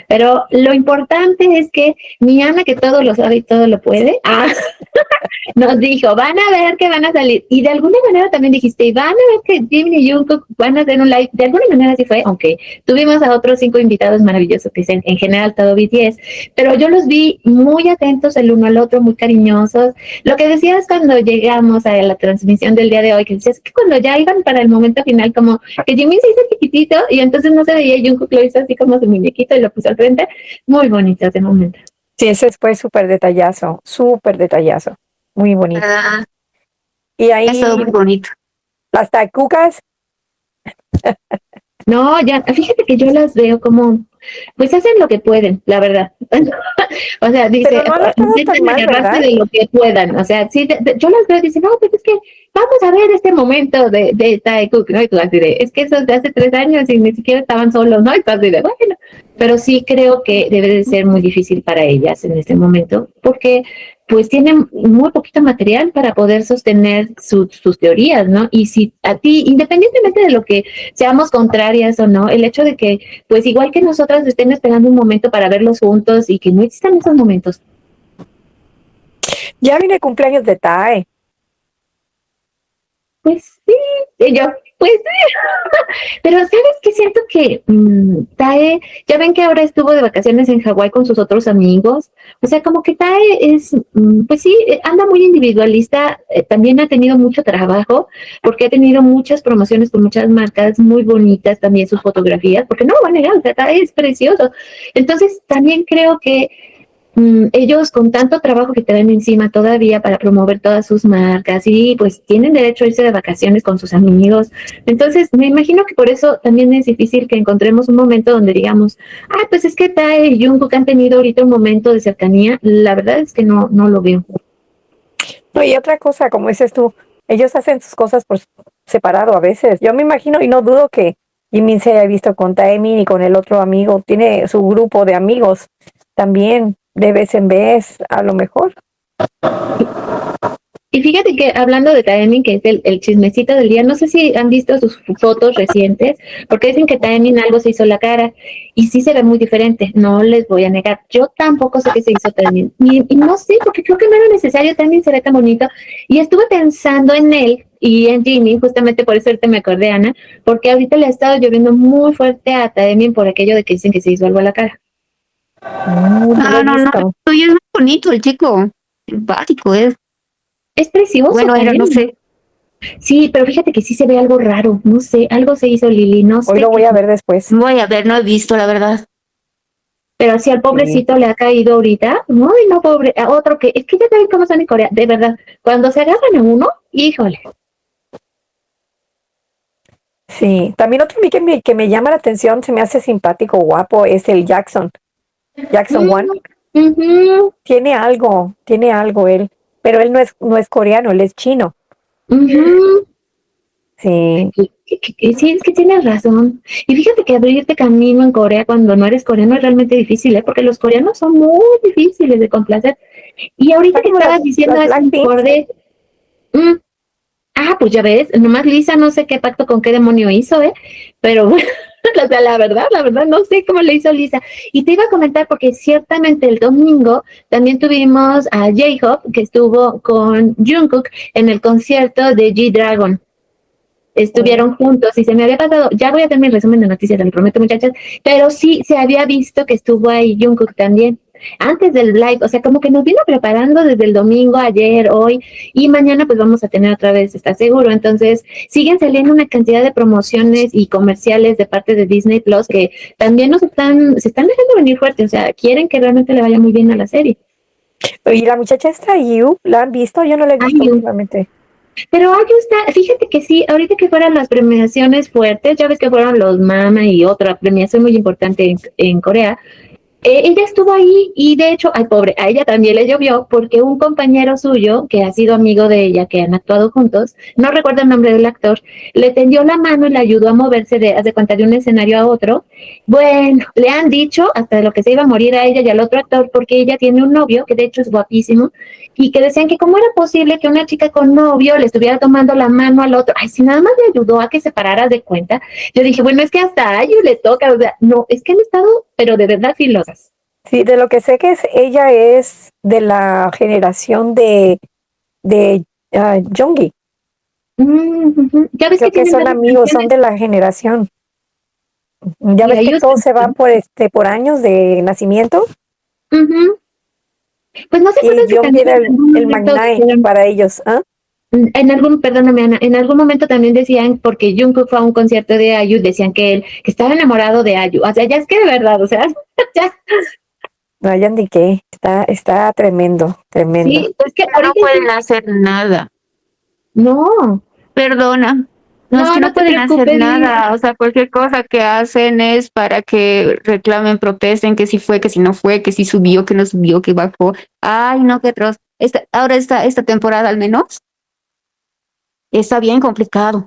Pero lo importante es que mi Ana, que todo lo sabe y todo lo puede, nos dijo, van a ver que van a salir. Y de alguna manera también dijiste, y van a ver que Jimin y Jungkook van a hacer un live. De alguna manera así fue, aunque tuvimos a otros 5 invitados maravillosos, que es en general todo BTS. Pero yo los vi muy atentos el uno al otro, muy cariñosos. Lo que decías cuando llegamos a la transmisión del día de hoy, que decías que cuando ya iban para el momento final, como que Jimin se hizo chiquitito y entonces no se veía, y Jungkook lo hizo así como su muñequito y lo puso al frente. Muy bonito ese momento. Sí, ese fue súper detallazo, muy bonito. Y ahí Es todo muy bonito. las tacucas, No, ya, fíjate que yo las veo como, pues hacen lo que pueden, la verdad. O sea, dice, pero no han estado tan intenten mal, agarrarse ¿verdad? de lo que puedan. O sea, sí, yo las veo y dicen, no, pues es que vamos a ver este momento de Taekook, ¿no? Y tú así de, es que eso es de hace 3 años y ni siquiera estaban solos, ¿no? Y tú así de, bueno, pero sí creo que debe de ser muy difícil para ellas en este momento, porque pues tienen muy poquito material para poder sostener sus teorías, ¿no? Y si a ti, independientemente de lo que seamos contrarias o no, el hecho de que, pues igual que nosotras estén esperando un momento para verlos juntos y que no existan esos momentos. Ya viene el cumpleaños de Tae. Pues sí, y yo, pues sí. Pero ¿sabes qué? Siento que Tae, ya ven que ahora estuvo de vacaciones en Hawái con sus otros amigos. O sea, como que Tae es, pues sí, anda muy individualista. También ha tenido mucho trabajo porque ha tenido muchas promociones con muchas marcas muy bonitas, también sus fotografías, porque no lo voy a negar, o sea, Tae es precioso. Entonces, también creo que ellos con tanto trabajo que traen encima todavía para promover todas sus marcas y pues tienen derecho a irse de vacaciones con sus amigos. Entonces me imagino que por eso también es difícil que encontremos un momento donde digamos, pues es que Tae y Jungkook han tenido ahorita un momento de cercanía. La verdad es que no lo veo. No, y otra cosa, como dices tú, ellos hacen sus cosas por separado a veces. Yo me imagino y no dudo que Jimin se haya visto con Taemin y con el otro amigo. Tiene su grupo de amigos también, de vez en vez, a lo mejor. Y fíjate que hablando de Taemin, que es el chismecito del día, no sé si han visto sus fotos recientes, porque dicen que Taemin algo se hizo la cara y sí se ve muy diferente, no les voy a negar. Yo tampoco sé qué se hizo Taemin y no sé, porque creo que no era necesario, Taemin se ve tan bonito. Y estuve pensando en él y en Jimmy, justamente por eso ahorita me acordé, Ana, porque ahorita le ha estado lloviendo muy fuerte a Taemin por aquello de que dicen que se hizo algo a la cara. No lo he No, visto. y es muy bonito el chico, simpático es. Es precioso. Bueno, era, no Taemin. sé. Sí, pero fíjate que sí se ve algo raro, no sé, algo se hizo Lili, no Hoy sé lo voy qué. a ver después. Voy a ver, no he visto, la verdad. Pero si al Sí. pobrecito le ha caído ahorita, no, no, pobre, a otro que, es que ya saben cómo son en Corea, de verdad, cuando se agarran a uno, híjole. Sí, también otro que me llama la atención, se me hace simpático, guapo, es el Jackson. Jackson One. Ujú, Tiene algo él, pero él no es coreano, él es chino. ujú. Sí, Sí, es que tienes razón. Y fíjate que abrirte camino en Corea cuando no eres coreano es realmente difícil, ¿eh? Porque los coreanos son muy difíciles de complacer. Y ahorita está que como estabas diciendo las eso, me Blackpink. acordé, mm, pues ya ves, nomás Lisa no sé qué pacto con qué demonio hizo, ¿eh? Pero bueno, o sea, la verdad, no sé cómo le hizo Lisa. Y te iba a comentar porque ciertamente el domingo también tuvimos a J-Hope que estuvo con Jungkook en el concierto de G-Dragon. Estuvieron juntos y se me había pasado, ya voy a hacer mi resumen de noticias, te lo prometo muchachas, pero sí se había visto que estuvo ahí Jungkook también antes del live, o sea, como que nos vino preparando desde el domingo, ayer, hoy y mañana pues vamos a tener otra vez, está seguro. Entonces siguen saliendo una cantidad de promociones y comerciales de parte de Disney Plus que también se están dejando venir fuerte, o sea, quieren que realmente le vaya muy bien a la serie. Y la muchacha esta, Yu, ¿la han visto? Yo no la he visto Ay, últimamente. pero Ayu está, fíjate que sí, ahorita que fueron las premiaciones fuertes, ya ves que fueron los Mama y otra premiación muy importante en Corea, Ella estuvo ahí y de hecho, ay pobre, a ella también le llovió porque un compañero suyo que ha sido amigo de ella, que han actuado juntos, no recuerdo el nombre del actor, le tendió la mano y le ayudó a moverse haz de cuenta, de un escenario a otro. Bueno, le han dicho hasta de lo que se iba a morir a ella y al otro actor porque ella tiene un novio que de hecho es guapísimo y que decían que cómo era posible que una chica con novio le estuviera tomando la mano al otro. Ay, si nada más le ayudó a que se parara de cuenta. Yo dije, bueno, es que hasta a ellos le toca, o sea, no, es que han estado, pero de verdad filosas. Sí, de lo que sé que es, ella es de la generación de Jongi. Ya ves que Creo que tienen son varias amigos, son canciones de la generación. Ya y ves que ellos, todos se van por años de nacimiento pues no se y acuerdan que Jongi también era en algún el momento Magnai dijeron, para ellos. ¿Ah? perdóname Ana, en algún momento también decían, porque Jungkook fue a un concierto de IU, decían que él, que estaba enamorado de IU, o sea, ya es que de verdad, o sea, ya, No hayan ni qué, está tremendo, tremendo. sí, es que Pero no ahorita pueden hacer nada. no, Perdona. No, es no, que no no te pueden hacer preocupes, nada. O sea, cualquier cosa que hacen es para que reclamen, protesten, que si fue, que si no fue, que si subió, que no subió, que bajó. Ay, no, qué atroz. Ahora esta temporada al menos está bien complicado.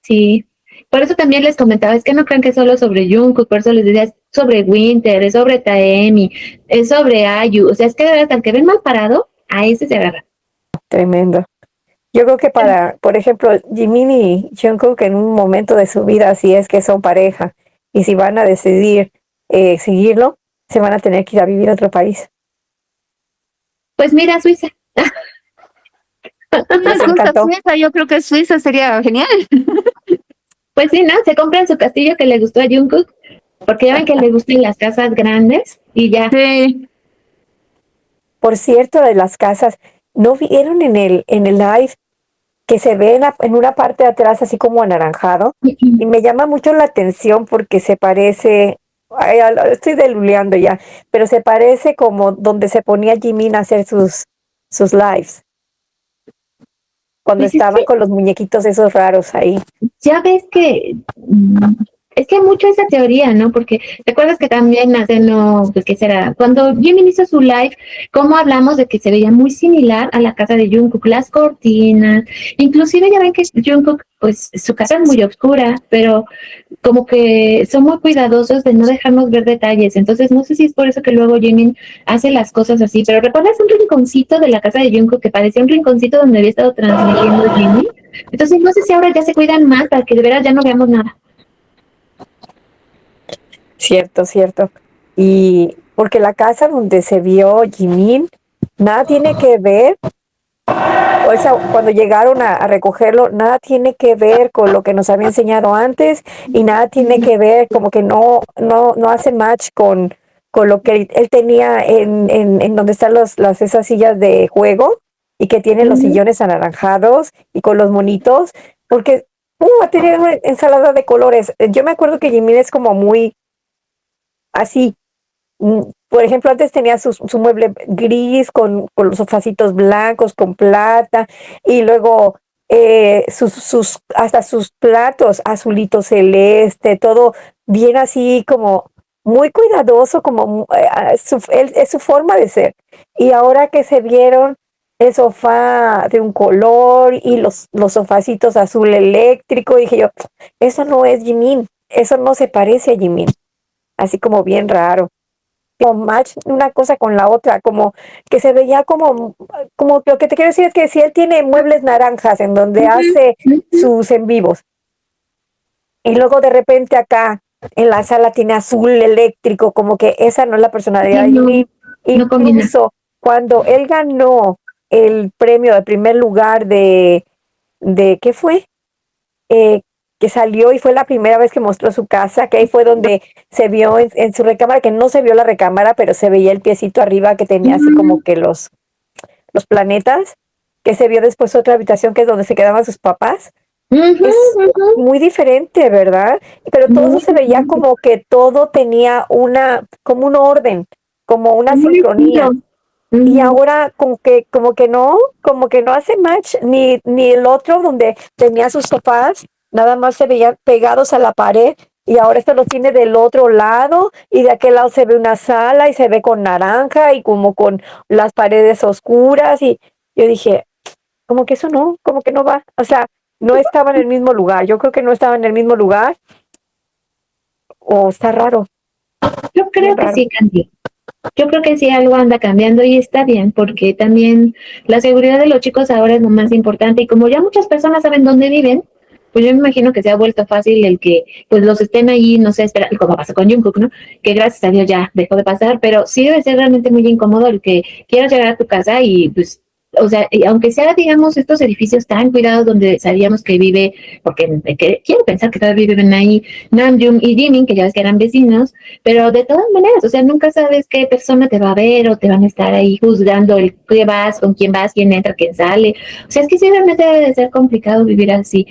sí. Por eso también les comentaba, es que no crean que es solo sobre Jungkook, por eso les decía, es sobre Winter, es sobre Taemi, es sobre IU, o sea, es que de verdad, al que ven mal parado, a ese se agarra. Tremendo. Yo creo que por ejemplo, Jimin y Jungkook en un momento de su vida, si es que son pareja, y si van a decidir seguirlo, se van a tener que ir a vivir a otro país. Pues mira, Suiza. No les Les gusta encantó. Suiza, yo creo que Suiza sería genial. Pues sí, ¿no? Se compran su castillo que le gustó a Jungkook, porque ya ven que le gustan las casas grandes y ya. Sí. Por cierto, de las casas, ¿no vieron en el live que se ve en una parte de atrás así como anaranjado? Y me llama mucho la atención porque se parece, ay, estoy deluleando ya, pero se parece como donde se ponía Jimin a hacer sus lives, cuando Pues es estaban que con los muñequitos esos raros ahí. ya ves que es que hay mucho esa teoría, ¿no? Porque te acuerdas que también hace, no, pues qué será, cuando Jimin hizo su live, cómo hablamos de que se veía muy similar a la casa de Jungkook, las cortinas, inclusive ya ven que Jungkook, pues su casa es muy oscura, pero como que son muy cuidadosos de no dejarnos ver detalles, entonces no sé si es por eso que luego Jimin hace las cosas así, pero ¿recuerdas un rinconcito de la casa de Jungkook que parecía un rinconcito donde había estado transmitiendo Jimin? Entonces no sé si ahora ya se cuidan más para que de veras ya no veamos nada. Cierto, cierto. Y porque la casa donde se vio Jimin, nada tiene que ver, o sea, cuando llegaron a recogerlo, nada tiene que ver con lo que nos había enseñado antes y nada tiene que ver, como que no hace match con lo que él tenía en donde están esas sillas de juego y que tienen los Ujú. sillones anaranjados y con los monitos, porque va a tener una ensalada de colores. Yo me acuerdo que Jimin es como muy así. Por ejemplo, antes tenía su mueble gris con los sofacitos blancos, con plata, y luego hasta sus platos azulito celeste, todo bien así como muy cuidadoso, como es su forma de ser. Y ahora que se vieron el sofá de un color y los sofacitos azul eléctrico, dije yo, eso no es Jimin, eso no se parece a Jimin, así como bien raro match una cosa con la otra, como que se veía como lo que te quiero decir es que si él tiene muebles naranjas en donde hace Ujú. sus en vivos y luego de repente acá en la sala tiene azul eléctrico, como que esa no es la personalidad Sí, de no, Jimmy. no combina. Incluso cuando él ganó el premio de primer lugar de ¿qué fue? eh, que salió y fue la primera vez que mostró su casa, que ahí fue donde se vio en su recámara, que no se vio la recámara, pero se veía el piecito arriba que tenía así como Ujú, que los planetas, que se vio después otra habitación que es donde se quedaban sus papás. ujú, Es ujú. muy diferente, ¿verdad? Pero todo eso Muy se veía diferente, como que todo tenía como un orden, como una muy sincronía. distinto. Y Ujú. ahora como que no hace match, ni el otro donde tenía sus sofás, nada más se veían pegados a la pared, y ahora esto lo tiene del otro lado, y de aquel lado se ve una sala y se ve con naranja y como con las paredes oscuras, y yo dije, como que eso no, como que no va, o sea, no estaba en el mismo lugar, yo creo que no estaba en el mismo lugar, o está raro, Yo bien creo que raro. sí cambió. Yo creo que sí algo anda cambiando y está bien, porque también la seguridad de los chicos ahora es lo más importante y como ya muchas personas saben dónde viven, pues yo me imagino que se ha vuelto fácil el que pues los estén ahí, no sé, espera, como pasa con Jungkook, ¿no? Que gracias a Dios ya dejó de pasar, pero sí debe ser realmente muy incómodo el que quieras llegar a tu casa y pues, o sea, y aunque sea, digamos, estos edificios tan cuidados donde sabíamos que vive, porque quiero pensar que todavía viven ahí Namjoon y Jimin, que ya ves que eran vecinos, pero de todas maneras, o sea, nunca sabes qué persona te va a ver o te van a estar ahí juzgando el qué vas, con quién vas, quién entra, quién sale. O sea, es que sí realmente debe de ser complicado vivir así.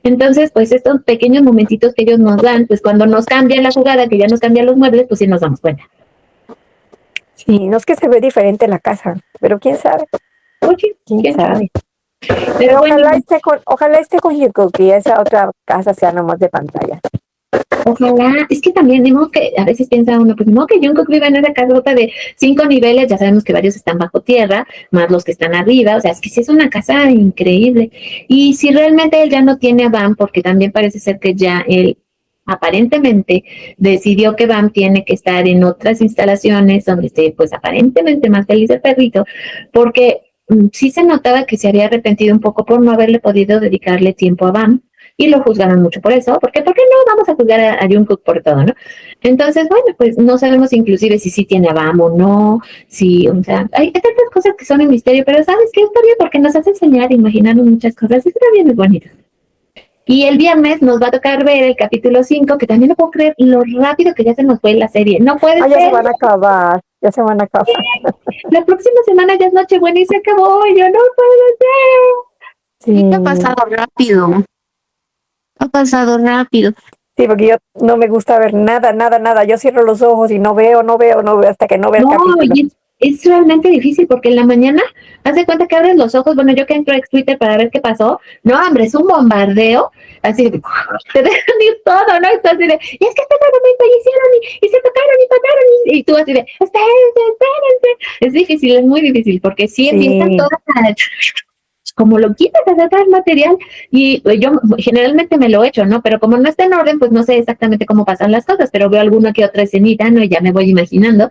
Entonces, pues estos pequeños momentitos que ellos nos dan, pues cuando nos cambian la jugada, que ya nos cambian los muebles, pues sí nos damos cuenta. Sí, no es que se ve diferente la casa, pero Oye, quién quién sabe. sabe. Pero Pero bueno, ojalá esté con Jungkook y esa otra casa sea nomás de pantalla. ojalá, es que también, de modo que a veces piensa uno, pues de modo que Jungkook vive en esa casota de 5 niveles, ya sabemos que varios están bajo tierra, más los que están arriba, o sea, es que sí es una casa increíble. Y si realmente él ya no tiene a Bam, porque también parece ser que ya él aparentemente decidió que Bam tiene que estar en otras instalaciones donde esté, pues aparentemente más feliz el perrito, porque sí se notaba que se había arrepentido un poco por no haberle podido dedicarle tiempo a Bam y lo juzgaron mucho por eso, porque ¿por qué no vamos a juzgar a Jungkook por todo, no? Entonces, bueno, pues no sabemos inclusive si sí tiene a Bam o no, si, o sea, hay tantas cosas que son un misterio, pero ¿sabes qué? Está bien porque nos hace enseñar, imaginarnos muchas cosas, está bien, es bonito. Y el viernes nos va a tocar ver el capítulo 5 que también no puedo creer lo rápido que ya se nos fue la serie. No puede Ah, ya se ser. van a acabar, ya se van a acabar. La próxima semana ya es Nochebuena y se acabó. Y yo no puedo ser. Sí, Sí, que ha pasado rápido. Ha pasado rápido. sí, porque yo no me gusta ver nada, nada, nada. Yo cierro los ojos y no veo, no veo, no veo hasta que no vea el No, capítulo. y es realmente difícil porque en la mañana, haz de cuenta que abres los ojos, bueno, yo que entro a Twitter para ver qué pasó, no, hombre, es un bombardeo, así de, te dejan ir todo, ¿no? Y tú así de, y es que este momento y hicieron y se tocaron y tocaron y tú así de, espérense, espérense. Es difícil, es muy difícil porque sí empiezan Sí, todas a como lo quitas a sacar material y yo generalmente me lo echo, ¿no? Pero como no está en orden, pues no sé exactamente cómo pasan las cosas, pero veo alguna que otra escenita, ¿no? Y ya me voy imaginando.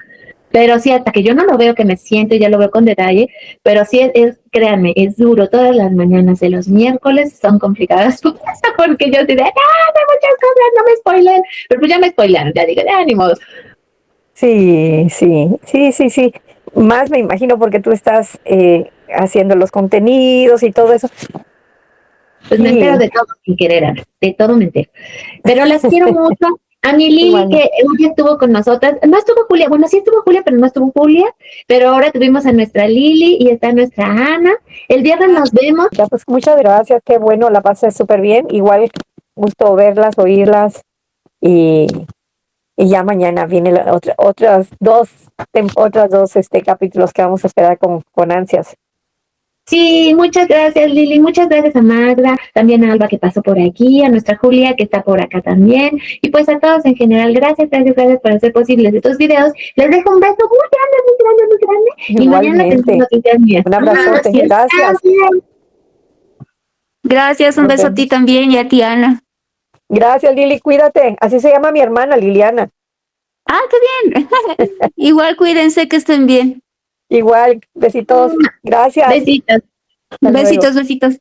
Pero sí, hasta que yo no lo veo, que me siento y ya lo veo con detalle, pero sí, créanme, es duro. Todas las mañanas de los miércoles son complicadas porque yo diré, no, muchas cosas, no me spoilen. Pero pues ya me spoilaron, ya digo, ya ni modo. sí, sí, sí, sí, sí. Más me imagino porque tú estás haciendo los contenidos y todo eso. Pues me entero Sí, de todo sin querer, Ana, de todo me entero. Pero las quiero mucho. A mi Lili, igual. que hoy estuvo con nosotras, no estuvo Julia, bueno, sí estuvo Julia, pero no estuvo Julia, pero ahora tuvimos a nuestra Lili y está nuestra Ana. El viernes nos vemos. Ya, pues muchas gracias, qué bueno, la pasé súper bien. Igual gusto verlas, oírlas y, y ya mañana viene otras dos capítulos que vamos a esperar con ansias. Sí, muchas gracias Lili, muchas gracias a Magda, también a Alba que pasó por aquí, a nuestra Julia que está por acá también, y pues a todos en general, gracias, gracias, gracias por hacer posibles estos videos. Les dejo un beso muy grande, muy grande, muy grande, y mañana tendremos Igualmente, noticias mías. un abrazote, gracias. Gracias, un Nos beso a ti vemos. también y a ti, Ana. Gracias, Lili, cuídate. Así se llama mi hermana, Liliana. Ah, qué bien. Igual cuídense que estén bien. Igual, besitos. Gracias. Besitos. Hasta luego. Besitos, besitos.